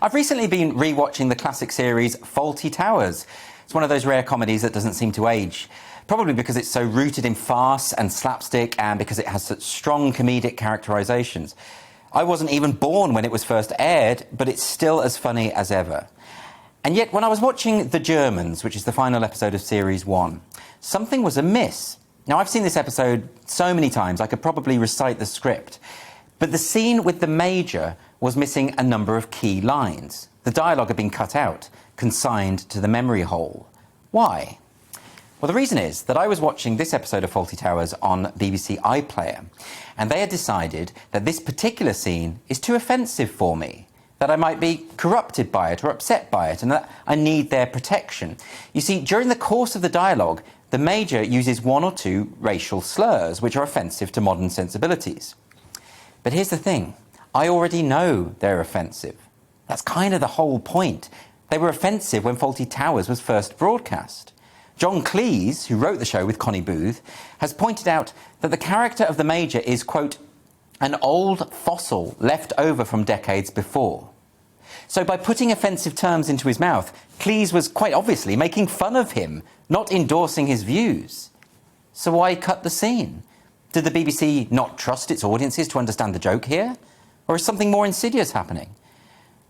I've recently been rewatching the classic series Fawlty Towers. It's one of those rare comedies that doesn't seem to age. Probably because it's so rooted in farce and slapstick and because it has such strong comedic characterizations. I wasn't even born when it was first aired, but it's still as funny as ever. And yet, when I was watching The Germans, which is the final episode of Series 1, something was amiss. Now, I've seen this episode so many times, I could probably recite the script. But the scene with the Major was missing a number of key lines. The dialogue had been cut out, consigned to the memory hole. Why? Well, the reason is that I was watching this episode of Fawlty Towers on BBC iPlayer, and they had decided that this particular scene is too offensive for me, that I might be corrupted by it or upset by it, and that I need their protection. You see, during the course of the dialogue, the Major uses one or two racial slurs, which are offensive to modern sensibilities. But here's the thing. I already know they're offensive. That's kind of the whole point. They were offensive when Fawlty Towers was first broadcast. John Cleese, who wrote the show with Connie Booth, has pointed out that the character of the Major is, quote, an old fossil left over from decades before. So by putting offensive terms into his mouth, Cleese was quite obviously making fun of him, not endorsing his views. So why cut the scene? Did the BBC not trust its audiences to understand the joke here? Or is something more insidious happening?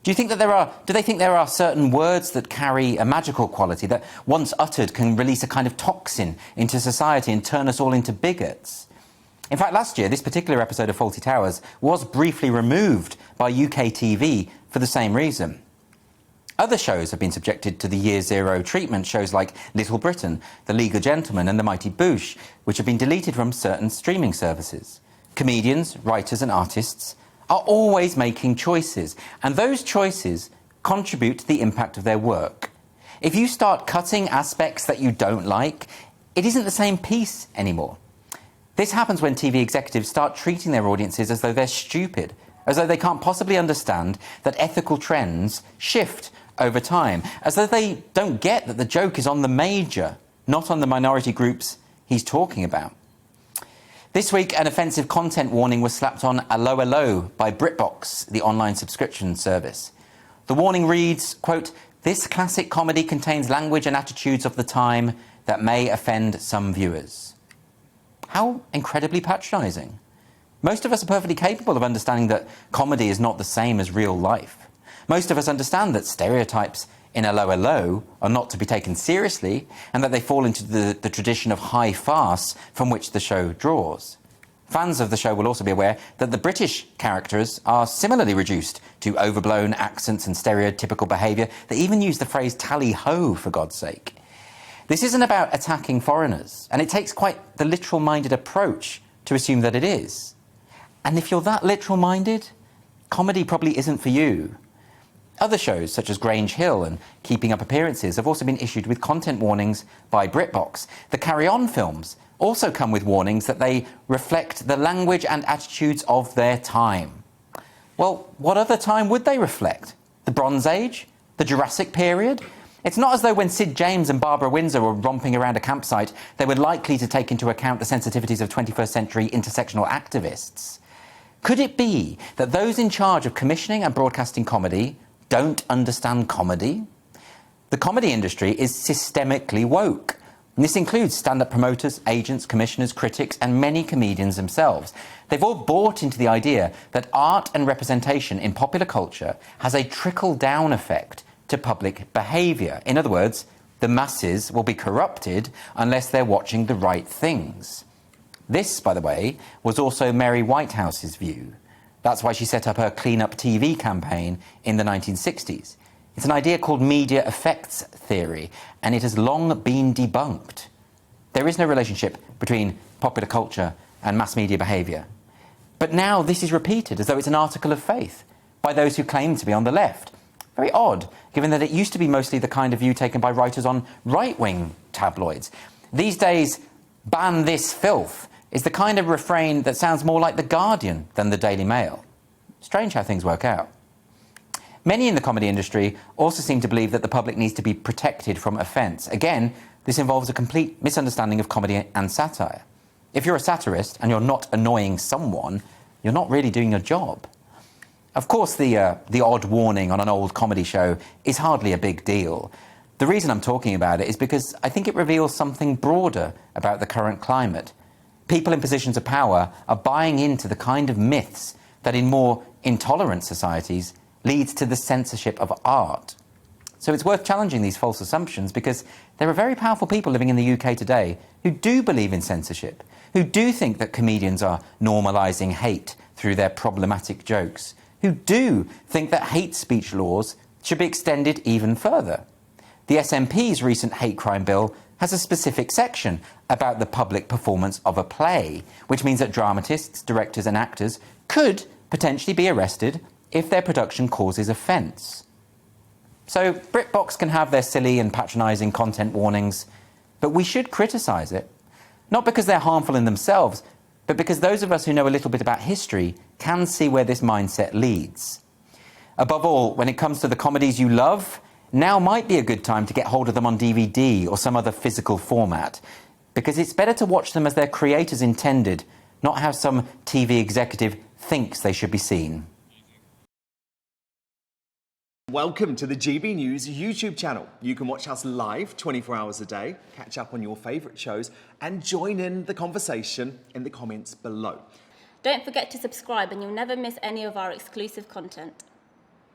Do they think there are certain words that carry a magical quality that, once uttered, can release a kind of toxin into society and turn us all into bigots? In fact, last year, this particular episode of Fawlty Towers was briefly removed by UK TV for the same reason. Other shows have been subjected to the Year Zero treatment, shows like Little Britain, The League of Gentlemen and The Mighty Boosh, which have been deleted from certain streaming services. Comedians, writers and artists are always making choices, and those choices contribute to the impact of their work. If you start cutting aspects that you don't like, it isn't the same piece anymore. This happens when TV executives start treating their audiences as though they're stupid, as though they can't possibly understand that ethical trends shift over time, as though they don't get that the joke is on the Major, not on the minority groups he's talking about. This week, an offensive content warning was slapped on Allo Allo by BritBox, the online subscription service. The warning reads, quote, "This classic comedy contains language and attitudes of the time that may offend some viewers." How incredibly patronising. Most of us are perfectly capable of understanding that comedy is not the same as real life. Most of us understand that stereotypes in Allo Allo are not to be taken seriously and that they fall into the tradition of high farce from which the show draws. Fans of the show will also be aware that the British characters are similarly reduced to overblown accents and stereotypical behaviour. They even use the phrase tally-ho, for God's sake. This isn't about attacking foreigners, and it takes quite the literal-minded approach to assume that it is. And if you're that literal-minded, comedy probably isn't for you. Other shows, such as Grange Hill and Keeping Up Appearances, have also been issued with content warnings by BritBox. The Carry On films also come with warnings that they reflect the language and attitudes of their time. Well, what other time would they reflect? The Bronze Age? The Jurassic period? It's not as though when Sid James and Barbara Windsor were romping around a campsite, they were likely to take into account the sensitivities of 21st century intersectional activists. Could it be that those in charge of commissioning and broadcasting comedy don't understand comedy? The comedy industry is systemically woke. And this includes stand-up promoters, agents, commissioners, critics, and many comedians themselves. They've all bought into the idea that art and representation in popular culture has a trickle-down effect to public behaviour. In other words, the masses will be corrupted unless they're watching the right things. This, by the way, was also Mary Whitehouse's view. That's why she set up her Clean Up TV campaign in the 1960s. It's an idea called media effects theory, and it has long been debunked. There is no relationship between popular culture and mass media behaviour. But now this is repeated as though it's an article of faith by those who claim to be on the left. Very odd, given that it used to be mostly the kind of view taken by writers on right-wing tabloids. These days, ban this filth is the kind of refrain that sounds more like The Guardian than the Daily Mail. Strange how things work out. Many in the comedy industry also seem to believe that the public needs to be protected from offence. Again, this involves a complete misunderstanding of comedy and satire. If you're a satirist and you're not annoying someone, you're not really doing your job. Of course, the odd warning on an old comedy show is hardly a big deal. The reason I'm talking about it is because I think it reveals something broader about the current climate. People in positions of power are buying into the kind of myths that in more intolerant societies leads to the censorship of art. So it's worth challenging these false assumptions because there are very powerful people living in the UK today who do believe in censorship, who do think that comedians are normalising hate through their problematic jokes, who do think that hate speech laws should be extended even further. The SNP's recent hate crime bill has a specific section about the public performance of a play, which means that dramatists, directors and actors could potentially be arrested if their production causes offence. So BritBox can have their silly and patronising content warnings, but we should criticise it. Not because they're harmful in themselves, but because those of us who know a little bit about history can see where this mindset leads. Above all, when it comes to the comedies you love, now might be a good time to get hold of them on DVD or some other physical format, because it's better to watch them as their creators intended, not how some TV executive thinks they should be seen. Welcome to the GB News YouTube channel. You can watch us live 24 hours a day, catch up on your favourite shows and join in the conversation in the comments below. Don't forget to subscribe and you'll never miss any of our exclusive content.